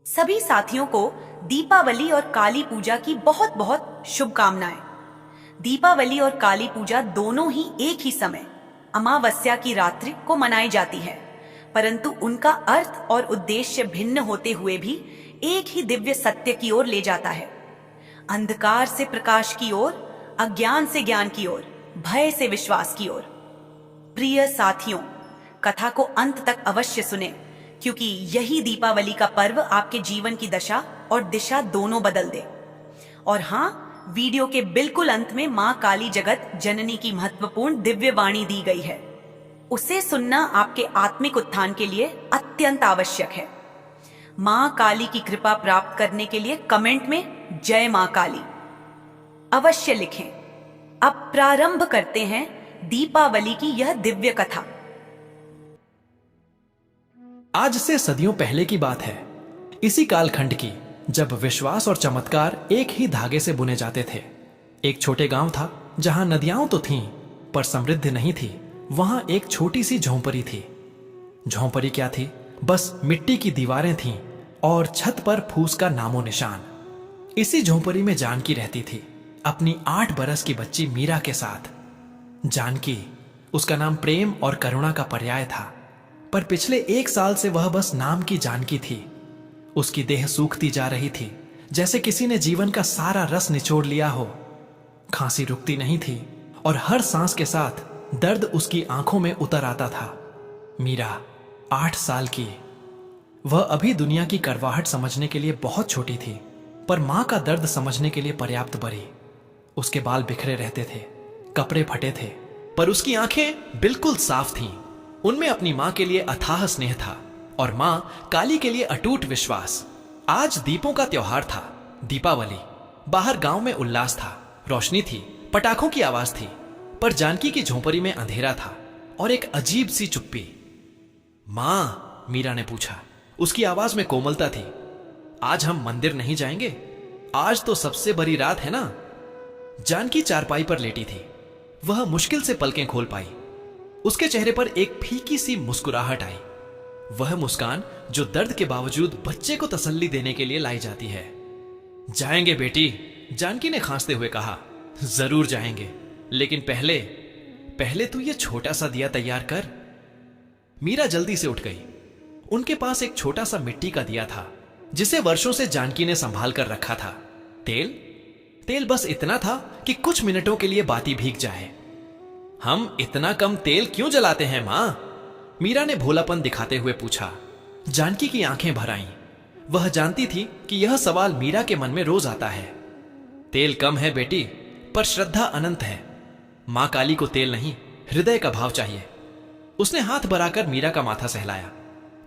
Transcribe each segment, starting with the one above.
सभी साथियों को दीपावली और काली पूजा की बहुत बहुत शुभकामनाएं। दीपावली और काली पूजा दोनों ही एक ही समय अमावस्या की रात्रि को मनाई जाती है, परंतु उनका अर्थ और उद्देश्य भिन्न होते हुए भी एक ही दिव्य सत्य की ओर ले जाता है। अंधकार से प्रकाश की ओर, अज्ञान से ज्ञान की ओर, भय से विश्वास की ओर। प्रिय साथियों, कथा को अंत तक अवश्य सुने, क्योंकि यही दीपावली का पर्व आपके जीवन की दशा और दिशा दोनों बदल दे। और हाँ, वीडियो के बिल्कुल अंत में मां काली जगत जननी की महत्वपूर्ण दिव्य वाणी दी गई है। उसे सुनना आपके आत्मिक उत्थान के लिए अत्यंत आवश्यक है। मां काली की कृपा प्राप्त करने के लिए कमेंट में जय मां काली अवश्य लिखें। अब प्रारंभ करते हैं दीपावली की यह दिव्य कथा। आज से सदियों पहले की बात है, इसी कालखंड की, जब विश्वास और चमत्कार एक ही धागे से बुने जाते थे। एक छोटे गांव था जहां नदियां तो थीं, पर समृद्धि नहीं थी। वहां एक छोटी सी झोंपड़ी थी। झोंपड़ी क्या थी? बस मिट्टी की दीवारें थीं और छत पर फूस का नामो निशान। इसी झोंपड़ी में जानकी रहती थी, अपनी 8 बरस की बच्ची मीरा के साथ। जानकी, उसका नाम प्रेम और करुणा का पर्याय था, पर पिछले 1 साल से वह बस नाम की जानकी थी। उसकी देह सूखती जा रही थी, जैसे किसी ने जीवन का सारा रस निचोड़ लिया हो। खांसी रुकती नहीं थी और हर सांस के साथ दर्द उसकी आंखों में उतर आता था। मीरा 8 साल की। वह अभी दुनिया की कड़वाहट समझने के लिए बहुत छोटी थी, पर मां का दर्द समझने के लिए पर्याप्त बड़ी। उसके बाल बिखरे रहते थे, कपड़े फटे थे, पर उसकी आंखें बिल्कुल साफ थीं। उनमें अपनी मां के लिए अथाह स्नेह था और मां काली के लिए अटूट विश्वास। आज दीपों का त्योहार था, दीपावली। बाहर गांव में उल्लास था, रोशनी थी, पटाखों की आवाज थी, पर जानकी की झोंपड़ी में अंधेरा था और एक अजीब सी चुप्पी। मां, मीरा ने पूछा। उसकी आवाज में कोमलता थी। आज हम मंदिर नहीं जाएंगे? आज तो सबसे बड़ी रात है ना? जानकी चारपाई पर लेटी थी। वह मुश्किल से पलकें खोल पाई। उसके चेहरे पर एक फीकी सी मुस्कुराहट आई, वह मुस्कान जो दर्द के बावजूद बच्चे को तसल्ली देने के लिए लाई जाती है। जाएंगे बेटी, जानकी ने खांसते हुए कहा। जरूर जाएंगे, लेकिन पहले तू ये छोटा सा दिया तैयार कर। मीरा जल्दी से उठ गई। उनके पास एक छोटा सा मिट्टी का दिया था, जिसे वर्षों से जानकी ने संभाल कर रखा था। तेल बस इतना था कि कुछ मिनटों के लिए बाती भीग जाए। हम इतना कम तेल क्यों जलाते हैं मां? मीरा ने भोलापन दिखाते हुए पूछा। जानकी की आंखें भर आईं। वह जानती थी कि यह सवाल मीरा के मन में रोज आता है। तेल कम है बेटी, पर श्रद्धा अनंत है। मां काली को तेल नहीं, हृदय का भाव चाहिए। उसने हाथ बढ़ाकर मीरा का माथा सहलाया।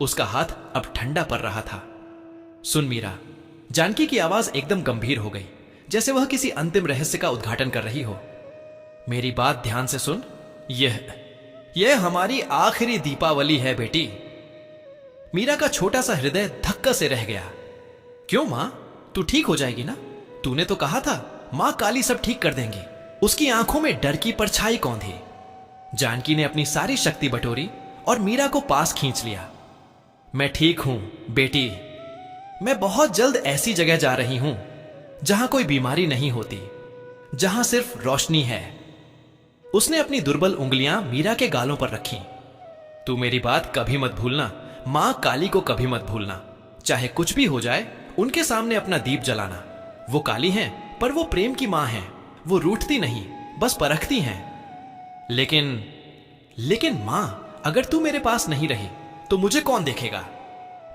उसका हाथ अब ठंडा पड़ रहा था। सुन मीरा, जानकी की आवाज एकदम गंभीर हो गई, जैसे वह किसी अंतिम रहस्य का उद्घाटन कर रही हो। मेरी बात ध्यान से सुन। यह हमारी आखिरी दीपावली है बेटी। मीरा का छोटा सा हृदय धक्का से रह गया। क्यों मां, तू ठीक हो जाएगी ना? तूने तो कहा था मां काली सब ठीक कर देंगी। उसकी आंखों में डर की परछाई कौन थी? जानकी ने अपनी सारी शक्ति बटोरी और मीरा को पास खींच लिया। मैं ठीक हूं बेटी। मैं बहुत जल्द ऐसी जगह जा रही हूं जहां कोई बीमारी नहीं होती, जहां सिर्फ रोशनी है। उसने अपनी दुर्बल उंगलियां मीरा के गालों पर रखीं। तू मेरी बात कभी मत भूलना, मां काली को कभी मत भूलना। चाहे कुछ भी हो जाए, उनके सामने अपना दीप जलाना। वो काली हैं, पर वो प्रेम की मां हैं। वो रूठती नहीं, बस परखती हैं। लेकिन मां, अगर तू मेरे पास नहीं रही तो मुझे कौन देखेगा?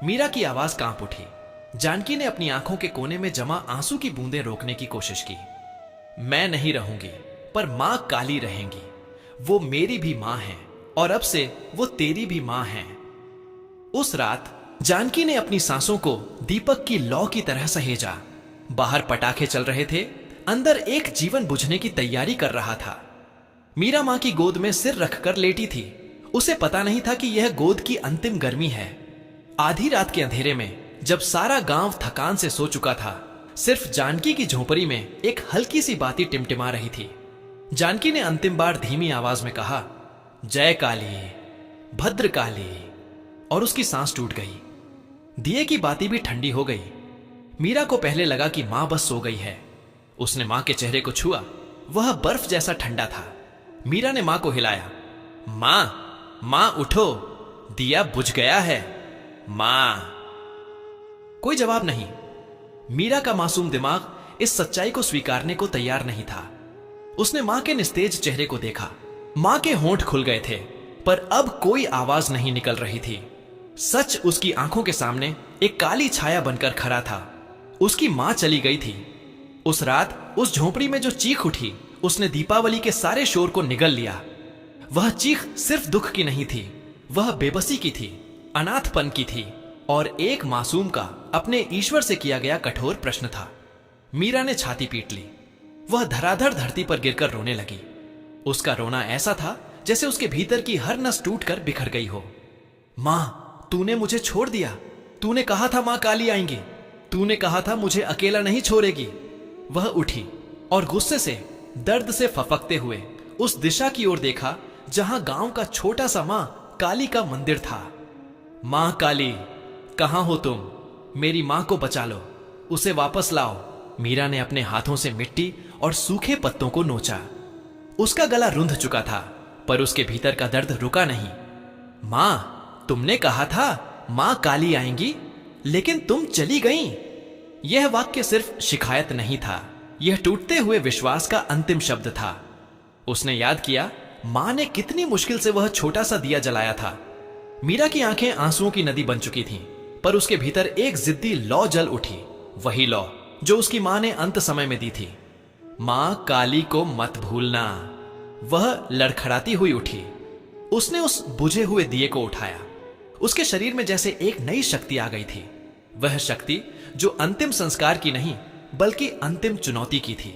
मीरा की आवाज कांप उठी। जानकी ने अपनी आंखों के कोने में जमा आंसू की बूंदें रोकने की कोशिश की। मैं नहीं रहूंगी, पर मां काली रहेंगी। वो मेरी भी मां है और अब से वो तेरी भी मां है। उस रात जानकी ने अपनी सांसों को दीपक की लौ की तरह सहेजा। बाहर पटाखे चल रहे थे, अंदर एक जीवन बुझने की तैयारी कर रहा था। मीरा मां की गोद में सिर रखकर लेटी थी। उसे पता नहीं था कि यह गोद की अंतिम गर्मी है। आधी रात के अंधेरे में, जब सारा गांव थकान से सो चुका था, सिर्फ जानकी की झोंपड़ी में एक हल्की सी बाती टिमटिमा रही थी। जानकी ने अंतिम बार धीमी आवाज में कहा, जय काली, भद्र काली, और उसकी सांस टूट गई। दिए की बाती भी ठंडी हो गई। मीरा को पहले लगा कि मां बस सो गई है। उसने मां के चेहरे को छुआ, वह बर्फ जैसा ठंडा था। मीरा ने मां को हिलाया। मां, मां उठो, दिया बुझ गया है। मां। कोई जवाब नहीं। मीरा का मासूम दिमाग इस सच्चाई को स्वीकारने को तैयार नहीं था। उसने मां के निस्तेज चेहरे को देखा। मां के होंठ खुल गए थे, पर अब कोई आवाज नहीं निकल रही थी। सच उसकी आंखों के सामने एक काली छाया बनकर खड़ा था। उसकी मां चली गई थी। उस रात उस झोंपड़ी में जो चीख उठी, उसने दीपावली के सारे शोर को निगल लिया। वह चीख सिर्फ दुख की नहीं थी, वह बेबसी की थी, अनाथपन की थी और एक मासूम का अपने ईश्वर से किया गया कठोर प्रश्न था। मीरा ने छाती पीट ली। वह धराधर धरती पर गिरकर रोने लगी। उसका रोना ऐसा था जैसे उसके भीतर की हर नस टूटकर बिखर गई हो। मां, तूने मुझे छोड़ दिया। तूने कहा था मां काली आएंगी। तूने कहा था मुझे अकेला नहीं छोड़ेगी। वह उठी और गुस्से से, दर्द से फफकते हुए उस दिशा की ओर देखा जहां गांव का छोटा सा मां काली का मंदिर था। मां काली, कहां हो तुम? मेरी मां को बचा लो, उसे वापस लाओ। मीरा ने अपने हाथों से मिट्टी और सूखे पत्तों को नोचा। उसका गला रुंध चुका था, पर उसके भीतर का दर्द रुका नहीं। मां, तुमने कहा था मां काली आएंगी, लेकिन तुम चली गईं। यह वाक्य सिर्फ शिकायत नहीं था, यह टूटते हुए विश्वास का अंतिम शब्द था। उसने याद किया मां ने कितनी मुश्किल से वह छोटा सा दिया जलाया था। मीरा की आंखें आंसुओं की नदी बन चुकी थीं, पर उसके भीतर एक जिद्दी लौ जल उठी, वही लौ जो उसकी मां ने अंत समय में दी थी। मां काली को मत भूलना। वह लड़खड़ाती हुई उठी। उसने उस बुझे हुए दिए को उठाया। उसके शरीर में जैसे एक नई शक्ति आ गई थी। वह शक्ति जो अंतिम संस्कार की नहीं, बल्कि अंतिम चुनौती की थी।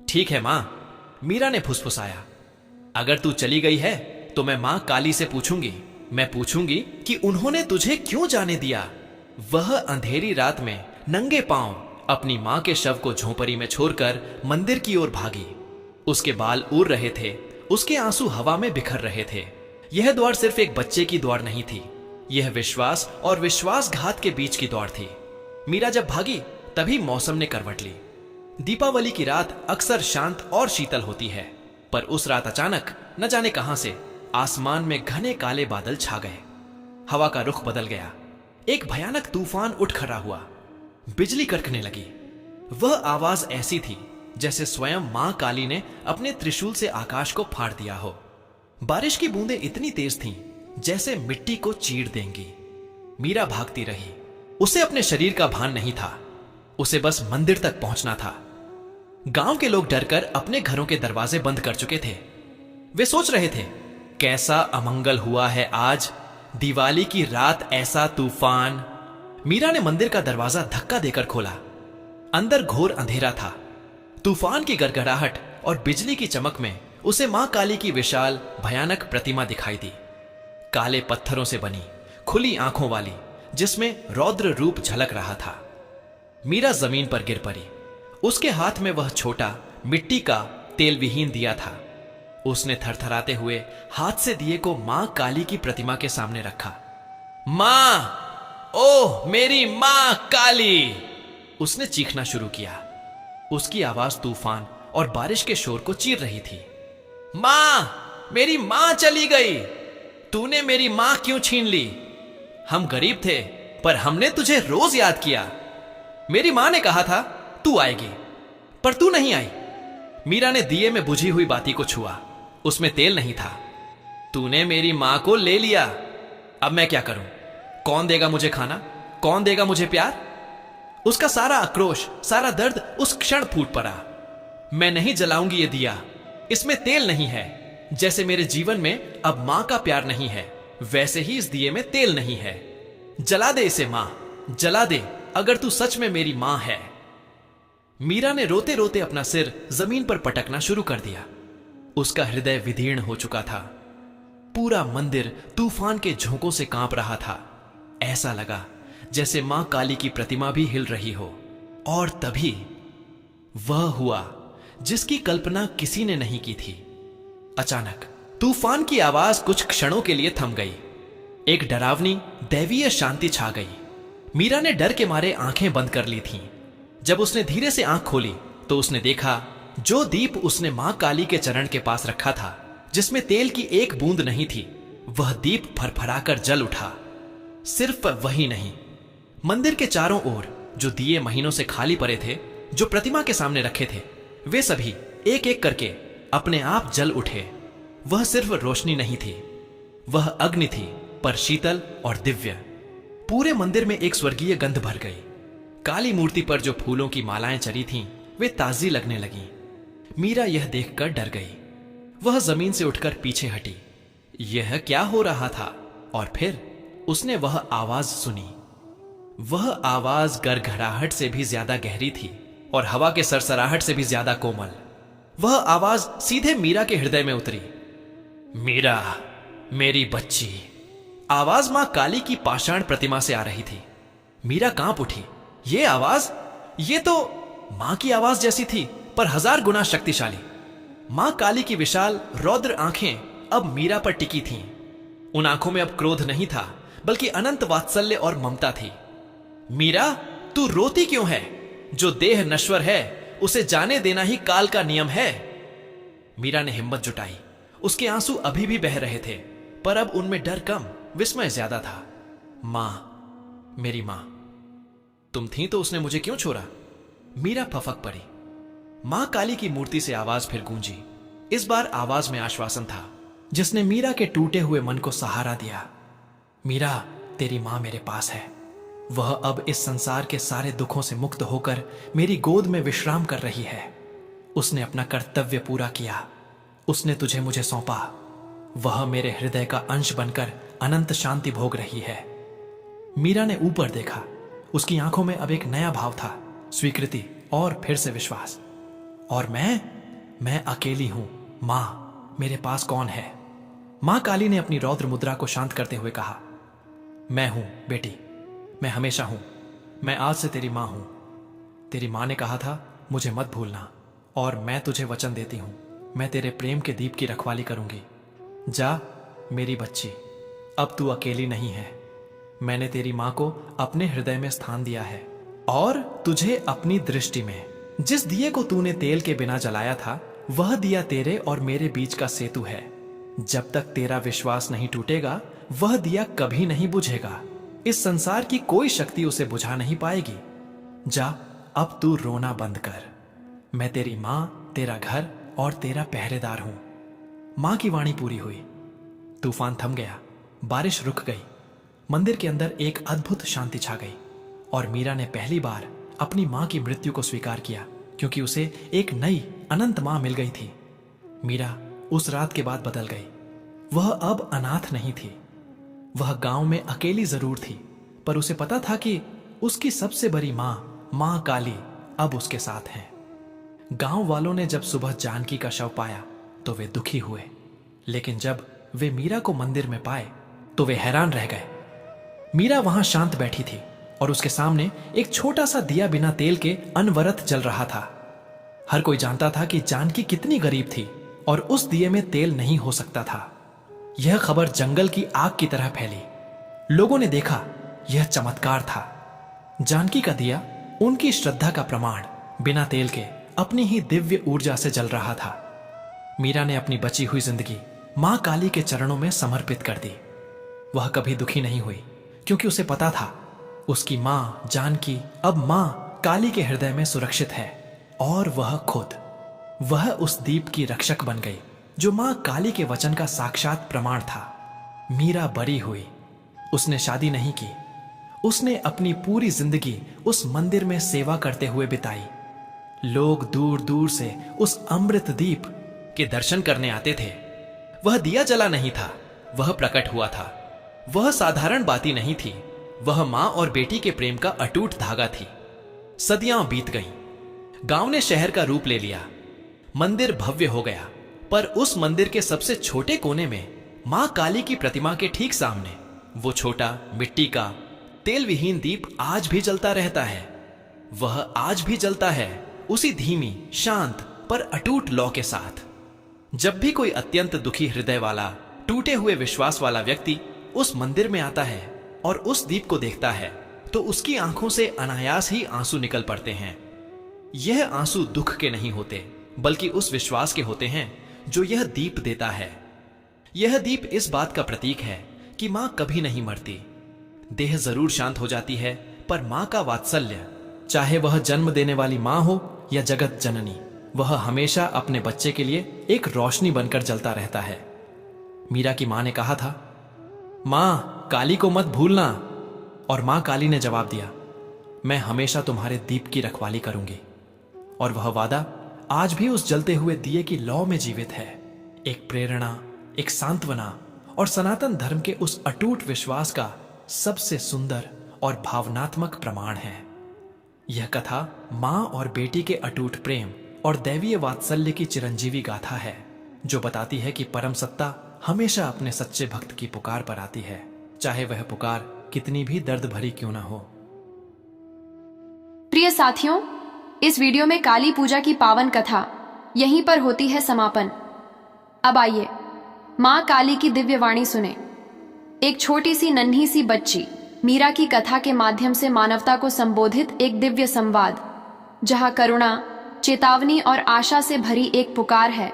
ठीक है मां, मीरा ने फुसफुसाया। अगर तू चली गई है तो मैं मां काली से पूछूंगी। मैं पूछूंगी कि उन्होंने तुझे क्यों जाने दिया। वह अंधेरी रात में नंगे पांव अपनी मां के शव को झोंपड़ी में छोड़कर मंदिर की ओर भागी। उसके बाल उड़ रहे थे, उसके आंसू हवा में बिखर रहे थे। यह दौड़ सिर्फ एक बच्चे की दौड़ नहीं थी, यह विश्वास और विश्वासघात के बीच की दौड़ थी। मीरा जब भागी तभी मौसम ने करवट ली। दीपावली की रात अक्सर शांत और शीतल होती है, पर उस रात अचानक न जाने कहां से आसमान में घने काले बादल छा गए। हवा का रुख बदल गया। एक भयानक तूफान उठ खड़ा हुआ। बिजली कड़कने लगी। वह आवाज ऐसी थी जैसे स्वयं मां काली ने अपने त्रिशूल से आकाश को फाड़ दिया हो। बारिश की बूंदें इतनी तेज थीं जैसे मिट्टी को चीर देंगी। मीरा भागती रही। उसे अपने शरीर का भान नहीं था, उसे बस मंदिर तक पहुंचना था। गांव के लोग डरकर अपने घरों के दरवाजे बंद कर चुके थे। वे सोच रहे थे, कैसा अमंगल हुआ है आज, दिवाली की रात ऐसा तूफान। मीरा ने मंदिर का दरवाजा धक्का देकर खोला। अंदर घोर अंधेरा था। तूफान की गड़गड़ाहट और बिजली की चमक में उसे मां काली की विशाल भयानक प्रतिमा दिखाई दी। काले पत्थरों से बनी, खुली आंखों वाली, जिसमें रौद्र रूप झलक रहा था। मीरा जमीन पर गिर पड़ी। उसके हाथ में वह छोटा मिट्टी का तेल विहीन दिया था। उसने थरथराते हुए हाथ से दिए को मां काली की प्रतिमा के सामने रखा। मां, ओह मेरी मां काली! उसने चीखना शुरू किया। उसकी आवाज तूफान और बारिश के शोर को चीर रही थी। मां, मेरी मां चली गई। तूने मेरी मां क्यों छीन ली? हम गरीब थे, पर हमने तुझे रोज याद किया। मेरी मां ने कहा था तू आएगी, पर तू नहीं आई। मीरा ने दिए में बुझी हुई बाती को छुआ। उसमें तेल नहीं था। तूने मेरी मां को ले लिया। अब मैं क्या करूं? कौन देगा मुझे खाना? कौन देगा मुझे प्यार? उसका सारा आक्रोश, सारा दर्द उस क्षण फूट पड़ा। मैं नहीं जलाऊंगी ये दिया, इसमें तेल नहीं है। जैसे मेरे जीवन में अब मां का प्यार नहीं है, वैसे ही इस दिए में तेल नहीं है। जला दे इसे मां, जला दे, अगर तू सच में मेरी मां है। मीरा ने रोते रोते अपना सिर जमीन पर पटकना शुरू कर दिया। उसका हृदय विदीर्ण हो चुका था। पूरा मंदिर तूफान के झोंकों से कांप रहा था। ऐसा लगा जैसे मां काली की प्रतिमा भी हिल रही हो। और तभी वह हुआ जिसकी कल्पना किसी ने नहीं की थी। अचानक तूफान की आवाज कुछ क्षणों के लिए थम गई। एक डरावनी दैवीय शांति छा गई। मीरा ने डर के मारे आंखें बंद कर ली थीं। जब उसने धीरे से आंख खोली तो उसने देखा जो दीप उसने मां काली के चरण के पास रखा था, जिसमें तेल की एक बूंद नहीं थी, वह दीप फरफराकर जल उठा। सिर्फ वही नहीं, मंदिर के चारों ओर जो दिए महीनों से खाली पड़े थे, जो प्रतिमा के सामने रखे थे, वे सभी एक एक करके अपने आप जल उठे। वह सिर्फ रोशनी नहीं थी, वह अग्नि थी, पर शीतल और दिव्य। पूरे मंदिर में एक स्वर्गीय गंध भर गई। काली मूर्ति पर जो फूलों की मालाएं चढ़ी थीं, वे ताजी लगने लगीं। मीरा यह देखकर डर गई। वह जमीन से उठकर पीछे हटी। यह क्या हो रहा था? और फिर उसने वह आवाज सुनी। वह आवाज गड़गड़ाहट से भी ज्यादा गहरी थी और हवा के सरसराहट से भी ज्यादा कोमल। वह आवाज सीधे मीरा के हृदय में उतरी। मीरा, मेरी बच्ची। आवाज मां काली की पाषाण प्रतिमा से आ रही थी। मीरा कांप उठी। ये आवाज, ये तो मां की आवाज जैसी थी, पर 1000 गुना शक्तिशाली। मां काली की विशाल रौद्र आंखें अब मीरा पर टिकी थीं। उन आंखों में अब क्रोध नहीं था, बल्कि अनंत वात्सल्य और ममता थी। मीरा, तू रोती क्यों है? जो देह नश्वर है, उसे जाने देना ही काल का नियम है। मीरा ने हिम्मत जुटाई। उसके आंसू अभी भी बह रहे थे, पर अब उनमें डर कम, विस्मय ज्यादा था। मां, मेरी मां, तुम थी तो उसने मुझे क्यों छोड़ा? मीरा फफक पड़ी। मां काली की मूर्ति से आवाज फिर गूंजी। इस बार आवाज में आश्वासन था, जिसने मीरा के टूटे हुए मन को सहारा दिया। मीरा, तेरी मां मेरे पास है। वह अब इस संसार के सारे दुखों से मुक्त होकर मेरी गोद में विश्राम कर रही है। उसने अपना कर्तव्य पूरा किया। उसने तुझे मुझे सौंपा। वह मेरे हृदय का अंश बनकर अनंत शांति भोग रही है। मीरा ने ऊपर देखा। उसकी आंखों में अब एक नया भाव था, स्वीकृति और फिर से विश्वास। और मैं अकेली हूं। मां, मेरे पास कौन है? मां काली ने अपनी रौद्र मुद्रा को शांत करते हुए कहा, मैं हूं बेटी, मैं हमेशा हूं। मैं आज से तेरी मां हूं। तेरी मां ने कहा था मुझे मत भूलना, और मैं तुझे वचन देती हूं, मैं तेरे प्रेम के दीप की रखवाली करूंगी। जा मेरी बच्ची, अब तू अकेली नहीं है। मैंने तेरी मां को अपने हृदय में स्थान दिया है, और तुझे अपनी दृष्टि में जिस दिए को तूने तेल के बिना जलाया था, वह दिया तेरे और मेरे बीच का सेतु है। जब तक तेरा विश्वास नहीं टूटेगा, वह दिया कभी नहीं बुझेगा। इस संसार की कोई शक्ति उसे बुझा नहीं पाएगी। जा, अब तू रोना बंद कर। मैं तेरी मां, तेरा घर और तेरा पहरेदार हूं। मां की वाणी पूरी हुई। तूफान थम गया, बारिश रुक गई। मंदिर के अंदर एक अद्भुत शांति छा गई, और मीरा ने पहली बार अपनी मां की मृत्यु को स्वीकार किया, क्योंकि उसे एक नई अनंत मां मिल गई थी। मीरा उस रात के बाद बदल गई। वह अब अनाथ नहीं थी। वह गांव में अकेली जरूर थी, पर उसे पता था कि उसकी सबसे बड़ी मां काली अब उसके साथ है। गांव वालों ने जब सुबह जानकी का शव पाया तो वे दुखी हुए, लेकिन जब वे मीरा को मंदिर में पाए तो वे हैरान रह गए। मीरा वहां शांत बैठी थी, और उसके सामने एक छोटा सा दिया बिना तेल के अनवरत जल रहा था। हर कोई जानता था कि जानकी कितनी गरीब थी, और उस दिए में तेल नहीं हो सकता था। यह खबर जंगल की आग की तरह फैली। लोगों ने देखा, यह चमत्कार था। जानकी का दिया उनकी श्रद्धा का प्रमाण बिना तेल के अपनी ही दिव्य ऊर्जा से जल रहा था। मीरा ने अपनी बची हुई जिंदगी मां काली के चरणों में समर्पित कर दी। वह कभी दुखी नहीं हुई, क्योंकि उसे पता था उसकी मां जानकी अब मां काली के हृदय में सुरक्षित है, और वह उस दीप की रक्षक बन गई, जो मां काली के वचन का साक्षात प्रमाण था। मीरा बड़ी हुई। उसने शादी नहीं की। उसने अपनी पूरी जिंदगी उस मंदिर में सेवा करते हुए बिताई। लोग दूर दूर से उस अमृत दीप के दर्शन करने आते थे। वह दिया जला नहीं था, वह प्रकट हुआ था। वह साधारण बाती नहीं थी, वह मां और बेटी के प्रेम का अटूट धागा थी। सदियां बीत गईं। गांव ने शहर का रूप ले लिया। मंदिर भव्य हो गया, पर उस मंदिर के सबसे छोटे कोने में मां काली की प्रतिमा के ठीक सामने वो छोटा मिट्टी का तेल विहीन दीप आज भी जलता रहता है। वह आज भी जलता है, उसी धीमी, शांत पर अटूट लौ के साथ। जब भी कोई अत्यंत दुखी हृदय वाला, टूटे हुए विश्वास वाला व्यक्ति उस मंदिर में आता है और उस दीप को देखता है तो उसकी आंखों से अनायास ही आंसू निकल पड़ते हैं। यह आंसू दुख के नहीं होते, बल्कि उस विश्वास के होते हैं जो यह दीप देता है। यह दीप इस बात का प्रतीक है कि मां कभी नहीं मरती। देह जरूर शांत हो जाती है, पर मां का वात्सल्य, चाहे वह जन्म देने वाली मां हो या जगत जननी, वह हमेशा अपने बच्चे के लिए एक रोशनी बनकर जलता रहता है। मीरा की मां ने कहा था, मां काली को मत भूलना। और मां काली ने जवाब दिया, मैं हमेशा तुम्हारे दीप की रखवाली करूंगी। और वह वादा आज भी उस जलते हुए दिए की लौ में जीवित है, एक प्रेरणा, एक सांत्वना और सनातन धर्म के उस अटूट विश्वास का सबसे सुंदर और भावनात्मक प्रमाण है। यह कथा मां और बेटी के अटूट प्रेम और दैवीय वात्सल्य की चिरंजीवी गाथा है, जो बताती है कि परम सत्ता हमेशा अपने सच्चे भक्त की पुकार पर आती है, चाहे वह पुकार कितनी भी दर्द भरी क्यों ना हो। प्रिय साथियों, इस वीडियो में काली पूजा की पावन कथा यहीं पर होती है समापन। अब आइए मां काली की दिव्य वाणी सुने। एक छोटी सी नन्ही सी बच्ची मीरा की कथा के माध्यम से मानवता को संबोधित एक दिव्य संवाद, जहां करुणा, चेतावनी और आशा से भरी एक पुकार है।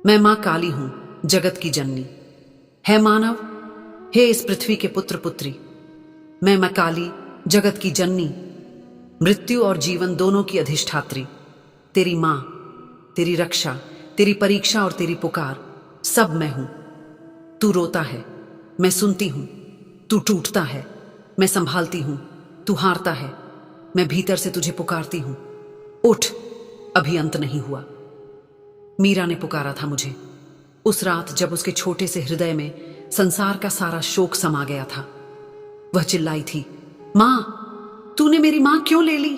मैं मां काली हूं, जगत की जननी। है मानव, हे इस पृथ्वी के पुत्र पुत्री, मैं मां काली, जगत की जननी, मृत्यु और जीवन दोनों की अधिष्ठात्री, तेरी मां, तेरी रक्षा, तेरी परीक्षा और तेरी पुकार, सब मैं हूं। तू रोता है, मैं सुनती हूं। तू टूटता है, मैं संभालती हूं। तू हारता है, मैं भीतर से तुझे पुकारती हूं। उठ, अभी अंत नहीं हुआ। मीरा ने पुकारा था मुझे उस रात जब उसके छोटे से हृदय में संसार का सारा शोक समा गया था। वह चिल्लाई थी, मां, तूने मेरी मां क्यों ले ली?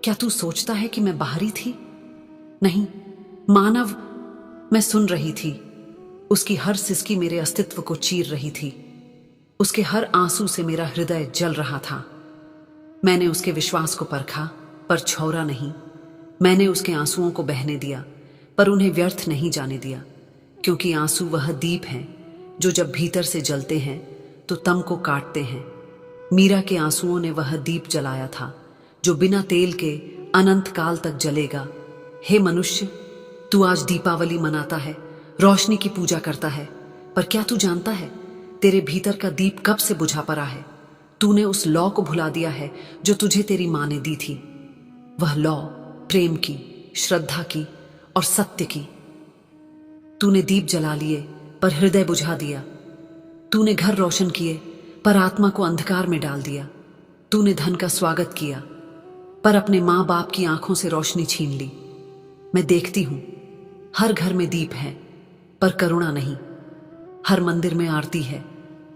क्या तू सोचता है कि मैं बाहरी थी? नहीं मानव, मैं सुन रही थी। उसकी हर सिसकी मेरे अस्तित्व को चीर रही थी। उसके हर आंसू से मेरा हृदय जल रहा था। मैंने उसके विश्वास को परखा, पर छौरा नहीं। मैंने उसके आंसुओं को बहने दिया, पर उन्हें व्यर्थ नहीं जाने दिया, क्योंकि आंसू वह दीप हैं जो जब भीतर से जलते हैं तो तम को काटते हैं। मीरा के आंसुओं ने वह दीप जलाया था जो बिना तेल के अनंत काल तक जलेगा। हे मनुष्य, तू आज दीपावली मनाता है, रोशनी की पूजा करता है, पर क्या तू जानता है तेरे भीतर का दीप कब से बुझा पड़ा है? तूने उस लौ को भुला दिया है जो तुझे तेरी मां ने दी थी। वह लौ प्रेम की, श्रद्धा की और सत्य की। तूने दीप जला लिए पर हृदय बुझा दिया। तूने घर रोशन किए पर आत्मा को अंधकार में डाल दिया। तूने धन का स्वागत किया पर अपने मां बाप की आंखों से रोशनी छीन ली। मैं देखती हूं, हर घर में दीप है पर करुणा नहीं। हर मंदिर में आरती है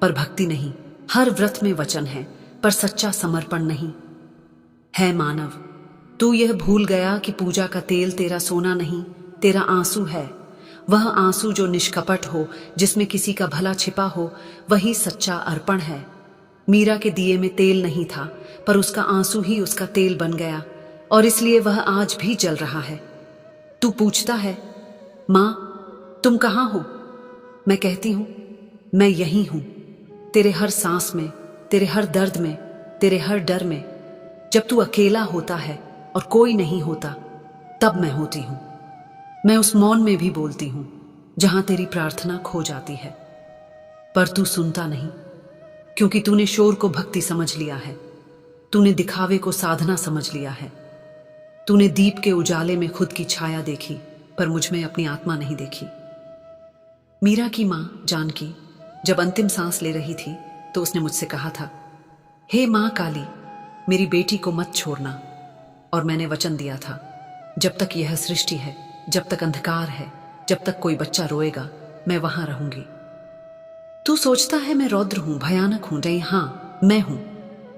पर भक्ति नहीं। हर व्रत में वचन है पर सच्चा समर्पण नहीं। है मानव, तू यह भूल गया कि पूजा का तेल तेरा सोना नहीं, तेरा आंसू है। वह आंसू जो निष्कपट हो, जिसमें किसी का भला छिपा हो, वही सच्चा अर्पण है। मीरा के दिए में तेल नहीं था, पर उसका आंसू ही उसका तेल बन गया, और इसलिए वह आज भी जल रहा है। तू पूछता है, मां, तुम कहां हो? मैं कहती हूं, मैं यहीं हूं, तेरे हर सांस में, तेरे हर दर्द में, तेरे हर डर में। जब तू अकेला होता है और कोई नहीं होता, तब मैं होती हूं। मैं उस मौन में भी बोलती हूं जहां तेरी प्रार्थना खो जाती है, पर तू सुनता नहीं, क्योंकि तूने शोर को भक्ति समझ लिया है। तूने दिखावे को साधना समझ लिया है। तूने दीप के उजाले में खुद की छाया देखी, पर मुझ में अपनी आत्मा नहीं देखी। मीरा की मां जानकी जब अंतिम सांस ले रही थी तो उसने मुझसे कहा था, हे मां काली, मेरी बेटी को मत छोड़ना। और मैंने वचन दिया था, जब तक यह सृष्टि है, जब तक अंधकार है, जब तक कोई बच्चा रोएगा, मैं वहां रहूंगी। तू सोचता है मैं रौद्र हूं, भयानक हूं? नहीं, हां, मैं हूं,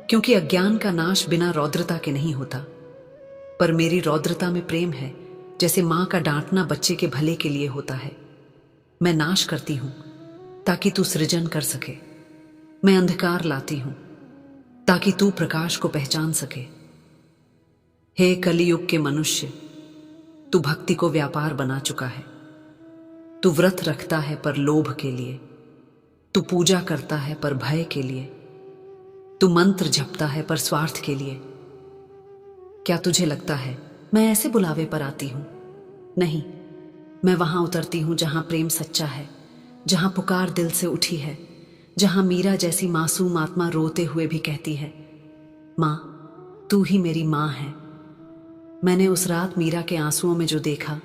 क्योंकि अज्ञान का नाश बिना रौद्रता के नहीं होता। पर मेरी रौद्रता में प्रेम है, जैसे मां का डांटना बच्चे के भले के लिए होता है। मैं नाश करती हूं ताकि तू सृजन कर सके। मैं अंधकार लाती हूं ताकि तू प्रकाश को पहचान सके। हे कलियुग के मनुष्य, तू भक्ति को व्यापार बना चुका है। तू व्रत रखता है पर लोभ के लिए, तू पूजा करता है पर भय के लिए, तू मंत्र जपता है पर स्वार्थ के लिए। क्या तुझे लगता है मैं ऐसे बुलावे पर आती हूं? नहीं, मैं वहां उतरती हूं जहां प्रेम सच्चा है, जहां पुकार दिल से उठी है, जहां मीरा जैसी मासूम आत्मा रोते हुए भी कहती है, मां तू ही मेरी मां है। मैंने उस रात मीरा के आंसुओं में जो देखा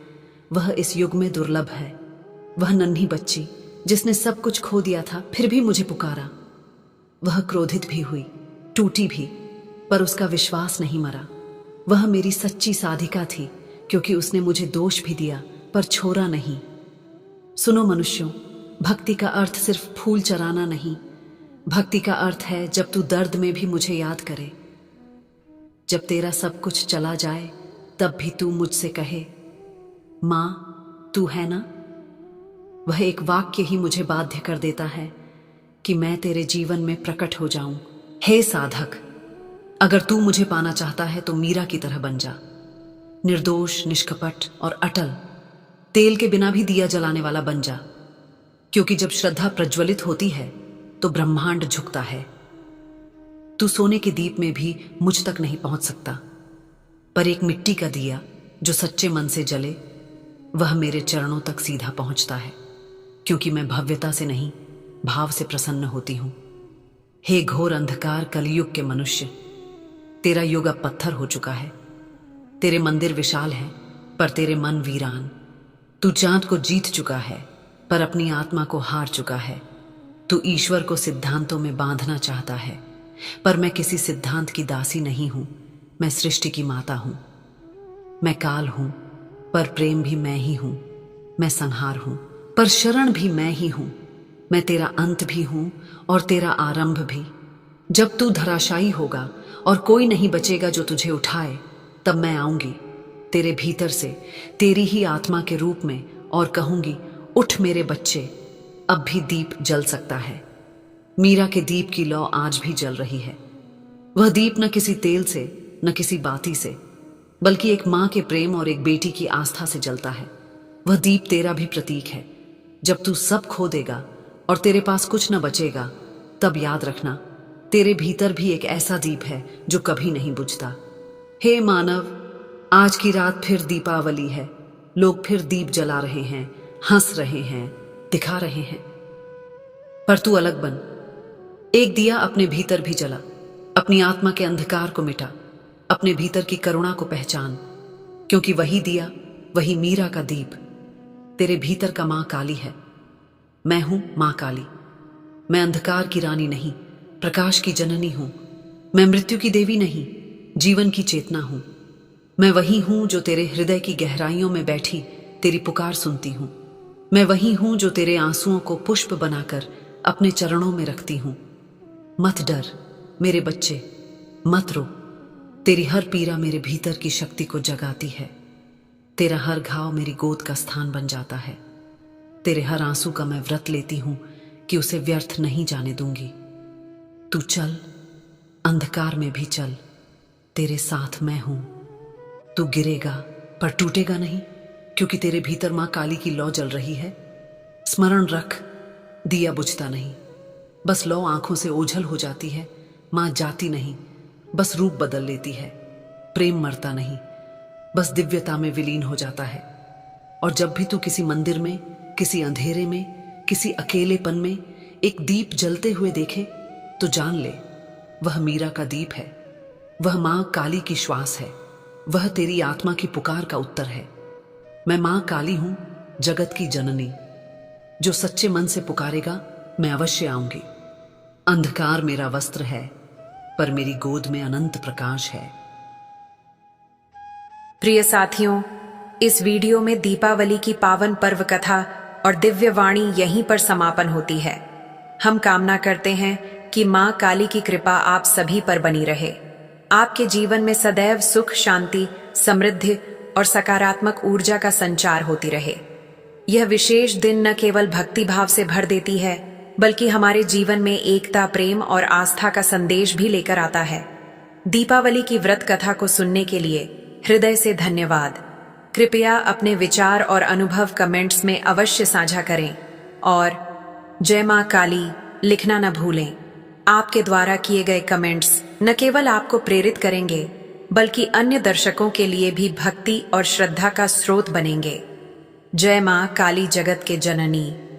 वह इस युग में दुर्लभ है। वह नन्ही बच्ची जिसने सब कुछ खो दिया था फिर भी मुझे पुकारा। वह क्रोधित भी हुई, टूटी भी, पर उसका विश्वास नहीं मरा। वह मेरी सच्ची साधिका थी, क्योंकि उसने मुझे दोष भी दिया पर छोड़ा नहीं। सुनो मनुष्यों, भक्ति का अर्थ सिर्फ फूल चराना नहीं, भक्ति का अर्थ है जब तू दर्द में भी मुझे याद करे, जब तेरा सब कुछ चला जाए तब भी तू मुझसे कहे, मां तू है ना। वह एक वाक्य ही मुझे बाध्य कर देता है कि मैं तेरे जीवन में प्रकट हो जाऊं। हे साधक, अगर तू मुझे पाना चाहता है तो मीरा की तरह बन जा, निर्दोष, निष्कपट और अटल, तेल के बिना भी दिया जलाने वाला बन जा। क्योंकि जब श्रद्धा प्रज्वलित होती है तो ब्रह्मांड झुकता है। तू सोने के दीप में भी मुझ तक नहीं पहुंच सकता, पर एक मिट्टी का दिया जो सच्चे मन से जले वह मेरे चरणों तक सीधा पहुंचता है, क्योंकि मैं भव्यता से नहीं भाव से प्रसन्न होती हूं। हे घोर अंधकार कलयुग के मनुष्य, तेरा युग अब पत्थर हो चुका है। तेरे मंदिर विशाल हैं पर तेरे मन वीरान। तू चांद को जीत चुका है पर अपनी आत्मा को हार चुका है। तू ईश्वर को सिद्धांतों में बांधना चाहता है, पर मैं किसी सिद्धांत की दासी नहीं हूं, मैं सृष्टि की माता हूं। मैं काल हूं पर प्रेम भी मैं ही हूं। मैं संहार हूं पर शरण भी मैं ही हूं। मैं तेरा अंत भी हूं और तेरा आरंभ भी। जब तू धराशायी होगा और कोई नहीं बचेगा जो तुझे उठाए, तब मैं आऊंगी तेरे भीतर से, तेरी ही आत्मा के रूप में, और कहूंगी, उठ मेरे बच्चे, अब भी दीप जल सकता है। मीरा के दीप की लौ आज भी जल रही है। वह दीप न किसी तेल से, न किसी बाती से, बल्कि एक मां के प्रेम और एक बेटी की आस्था से जलता है। वह दीप तेरा भी प्रतीक है। जब तू सब खो देगा और तेरे पास कुछ न बचेगा, तब याद रखना, तेरे भीतर भी एक ऐसा दीप है जो कभी नहीं बुझता। हे मानव, आज की रात फिर दीपावली है। लोग फिर दीप जला रहे हैं, हंस रहे हैं, दिखा रहे हैं, पर तू अलग बन। एक दिया अपने भीतर भी जला। अपनी आत्मा के अंधकार को मिटा, अपने भीतर की करुणा को पहचान, क्योंकि वही दिया, वही मीरा का दीप तेरे भीतर का मां काली है। मैं हूं मां काली। मैं अंधकार की रानी नहीं, प्रकाश की जननी हूं। मैं मृत्यु की देवी नहीं, जीवन की चेतना हूं। मैं वही हूं जो तेरे हृदय की गहराइयों में बैठी तेरी पुकार सुनती हूं। मैं वही हूं जो तेरे आंसुओं को पुष्प बनाकर अपने चरणों में रखती हूं। मत डर मेरे बच्चे, मत रो। तेरी हर पीड़ा मेरे भीतर की शक्ति को जगाती है। तेरा हर घाव मेरी गोद का स्थान बन जाता है। तेरे हर आंसू का मैं व्रत लेती हूं कि उसे व्यर्थ नहीं जाने दूंगी। तू चल, अंधकार में भी चल, तेरे साथ मैं हूं। तू गिरेगा पर टूटेगा नहीं, क्योंकि तेरे भीतर मां काली की लौ जल रही है। स्मरण रख, दिया बुझता नहीं, बस लौ आंखों से ओझल हो जाती है। मां जाती नहीं, बस रूप बदल लेती है। प्रेम मरता नहीं, बस दिव्यता में विलीन हो जाता है। और जब भी तू किसी मंदिर में, किसी अंधेरे में, किसी अकेलेपन में एक दीप जलते हुए देखे, तो जान ले वह मीरा का दीप है। वह मां काली की श्वास है। वह तेरी आत्मा की पुकार का उत्तर है। मैं मां काली हूं, जगत की जननी। जो सच्चे मन से पुकारेगा, मैं अवश्य आऊंगी। अंधकार मेरा वस्त्र है, पर मेरी गोद में अनंत प्रकाश है। प्रिय साथियों, इस वीडियो में दीपावली की पावन पर्व कथा और दिव्य वाणी यहीं पर समापन होती है। हम कामना करते हैं कि मां काली की कृपा आप सभी पर बनी रहे। आपके जीवन में सदैव सुख, शांति, समृद्धि और सकारात्मक ऊर्जा का संचार होती रहे। यह विशेष दिन न केवल भक्ति भाव से भर देती है, बल्कि हमारे जीवन में एकता, प्रेम और आस्था का संदेश भी लेकर आता है। दीपावली की व्रत कथा को सुनने के लिए हृदय से धन्यवाद। कृपया अपने विचार और अनुभव कमेंट्स में अवश्य साझा करें और जय मां काली, लिखना न भूलें। आपके द्वारा किए गए कमेंट्स न केवल आपको प्रेरित करेंगे बल्कि अन्य दर्शकों के लिए भी भक्ति और श्रद्धा का स्रोत बनेंगे। जय मां काली जगत के जननी।